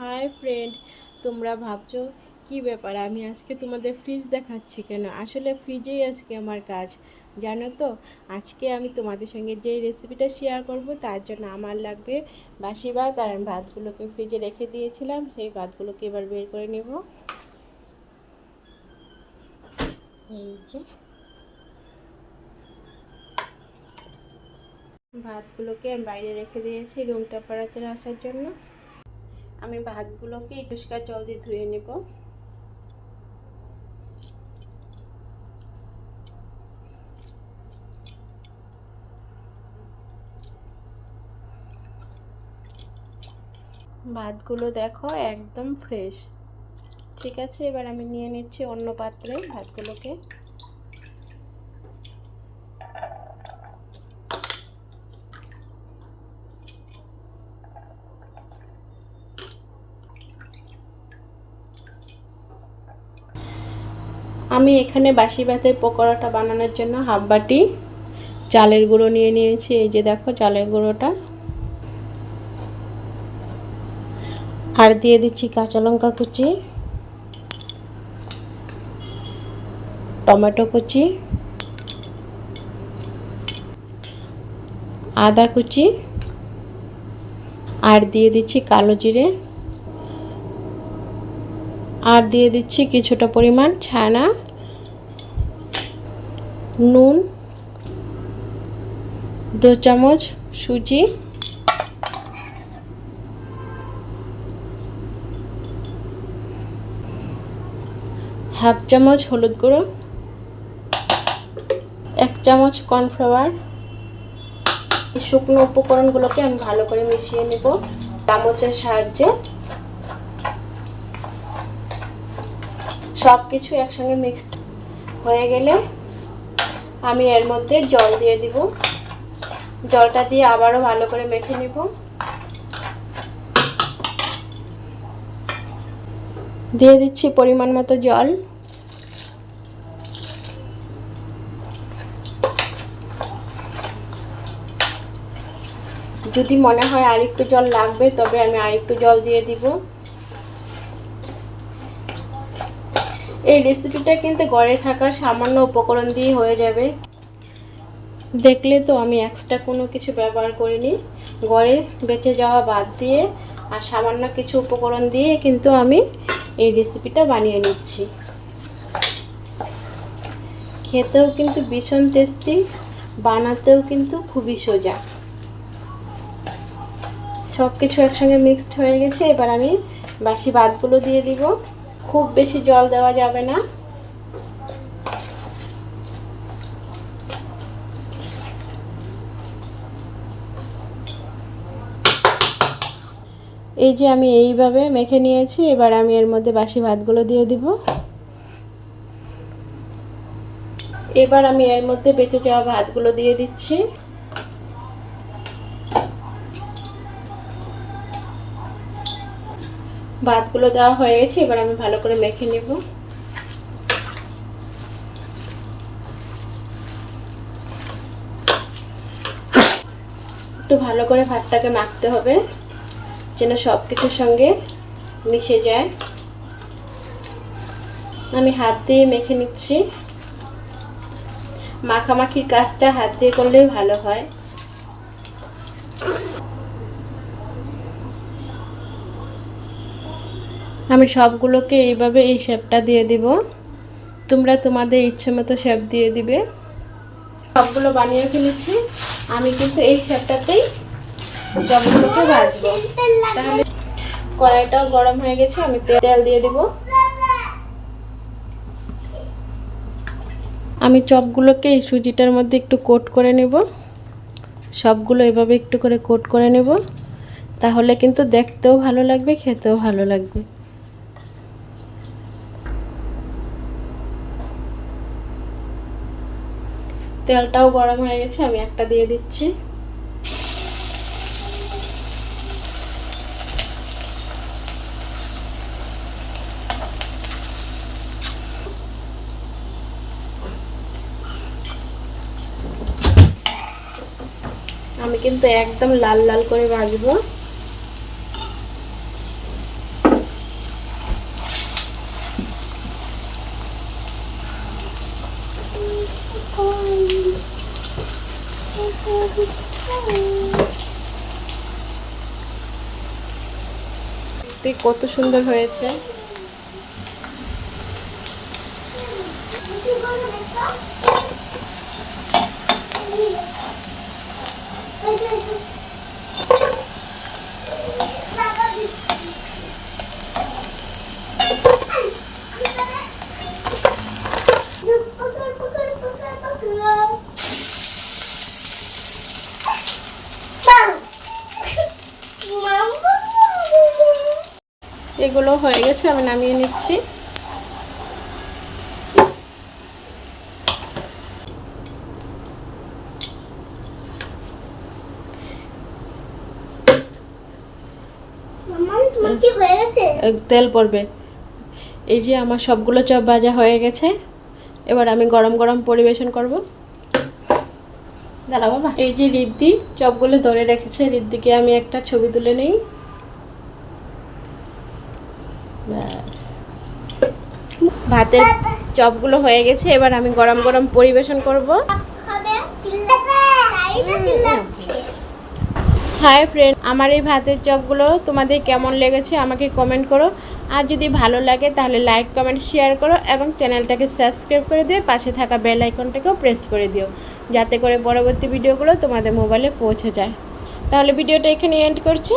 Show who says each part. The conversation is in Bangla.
Speaker 1: হাই ফ্রেন্ড, তোমরা ভাবছো কি ব্যাপার আমি আজকে তোমাদের ফ্রিজ দেখাচ্ছি কেন? আসলে ফ্রিজেই আজকে আমার কাজ, জানো তো। আজকে আমি তোমাদের সঙ্গে যে রেসিপিটা শেয়ার করব তার জন্য আমার লাগবে বাসি ভাত। আর আমি ভাতগুলোকে ফ্রিজে রেখে দিয়েছিলাম, সেই ভাতগুলোকে এবার বের করে নেব। এই যে ভাতগুলোকে আমি বাইরে রেখে দিয়েছি রুম টেম্পারেচারে আসার জন্য। আমি ভাতগুলোকে পরিষ্কার জল দিয়ে ধুয়ে নেব। ভাতগুলো দেখো একদম ফ্রেশ। ঠিক আছে, এবার আমি নিয়ে নিচ্ছি অন্য পাত্রে ভাতগুলোকে। আমি এখানে বাসি ভাতের পকোড়াটা বানানোর জন্য হাফ বাটি চালের গুঁড়ো নিয়ে নিয়েছি। এই যে দেখো চালের গুঁড়োটা। আর দিয়ে দিচ্ছি কাঁচা লঙ্কা কুচি, টমেটো কুচি, আদা কুচি, আর দিয়ে দিচ্ছি কালো জিরে, আর দিয়ে দিচ্ছি কিছুটা পরিমাণ ছানা, নুন, 2 চামচ সুজি, হাফ চামচ হলুদ গুঁড়ো, 1 চামচ কর্নফ্লাওয়ার। এই শুকনো উপকরণগুলোকে আমি ভালো করে মিশিয়ে নেব চামচের সাহায্যে। সব কিছু একসঙ্গে মিক্সড হয়ে গেলে আমি এর মধ্যে জল দিয়ে দিব। জলটা দিয়ে আবারও ভালো করে মেখে নিব। দিয়ে দিচ্ছি পরিমাণ মতো জল। যদি মনে হয় আর একটু জল লাগবে তবে আমি আর একটু জল দিয়ে দিব। এই রেসিপিটা কিন্তু ঘরে থাকা সামান্য উপকরণ দিয়ে হয়ে যাবে। দেখলে তো আমি এক্সট্রা কোনো কিছু ব্যবহার করিনি। ঘরে বেঁচে যাওয়া ভাত দিয়ে আর সামান্য কিছু উপকরণ দিয়ে কিন্তু আমি এই রেসিপিটা বানিয়ে নিচ্ছি। খেতেও কিন্তু ভীষণ টেস্টি, বানাতেও কিন্তু খুবই সোজা। সব কিছু একসঙ্গে মিক্সড হয়ে গেছে। এবার আমি বাসি ভাতগুলো দিয়ে দিব। খুব বেশি জল দেওয়া যাবে না। এই যে আমি এইভাবে মেখে নিয়েছি। এবার আমি এর মধ্যে বাসি ভাতগুলো দিয়ে দিব। এবার আমি এর মধ্যে বেঁচে যাওয়া ভাতগুলো দিয়ে দিচ্ছি। ভাতগুলো দেওয়া হয়ে গেছে। এবার আমি ভালো করে মেখে নেব। একটু ভালো করে ভাতটাকে মাখতে হবে যেন সব কিছুর সঙ্গে মিশে যায়। আমি হাত দিয়ে মেখে নিচ্ছি। মাখামাখির কাজটা হাত দিয়ে করলেই ভালো হয়। আমি সবগুলোকে এইভাবে এই শেপটা দিয়ে দিব। তোমরা তোমাদের ইচ্ছে মতো শেপ দিয়ে দিবে। সবগুলো বানিয়ে ফেলেছি। আমি কিন্তু এই শেপটাতেই সবগুলোকে ভাজবো। তাহলে কড়াইটাও গরম হয়ে গেছে। আমি তেল দিয়ে দিব। আমি চপগুলোকে এই সুজিটার মধ্যে একটু কোট করে নেব। সবগুলো এভাবে একটু করে কোট করে নেব। তাহলে কিন্তু দেখতেও ভালো লাগবে, খেতেও ভালো লাগবে। তেলটাও গরম হয়ে গেছে। আমি একটা দিয়ে দিচ্ছি। আমি কিন্তু একদম লাল লাল করে ভাজবো। দেখতে কত সুন্দর হয়েছে। এগুলো হয়ে গেছে, আমি নামিয়ে নিচ্ছি। তেল পড়বে। এই যে আমার সবগুলো চপ ভাজা হয়ে গেছে, এবার আমি গরম গরম পরিবেশন করব। দাঁড়া বাবা। এই যে রিদ্ধি চপগুলো ধরে রেখেছে, রিদ্ধিকে আমি একটা ছবি তুলে নিই। ভাতের চপগুলো হয়ে গেছে, এবার আমি গরম গরম পরিবেশন করব। হাই ফ্রেন্ড, আমার এই ভাতের চপগুলো তোমাদের কেমন লেগেছে আমাকে কমেন্ট করো। আর যদি ভালো লাগে তাহলে লাইক কমেন্ট শেয়ার করো এবং চ্যানেলটাকে সাবস্ক্রাইব করে দিয়ে পাশে থাকা বেল আইকনটাকেও প্রেস করে দিও, যাতে করে পরবর্তী ভিডিওগুলো তোমাদের মোবাইলে পৌঁছে যায়। তাহলে ভিডিওটা এখানে এন্ড করছি।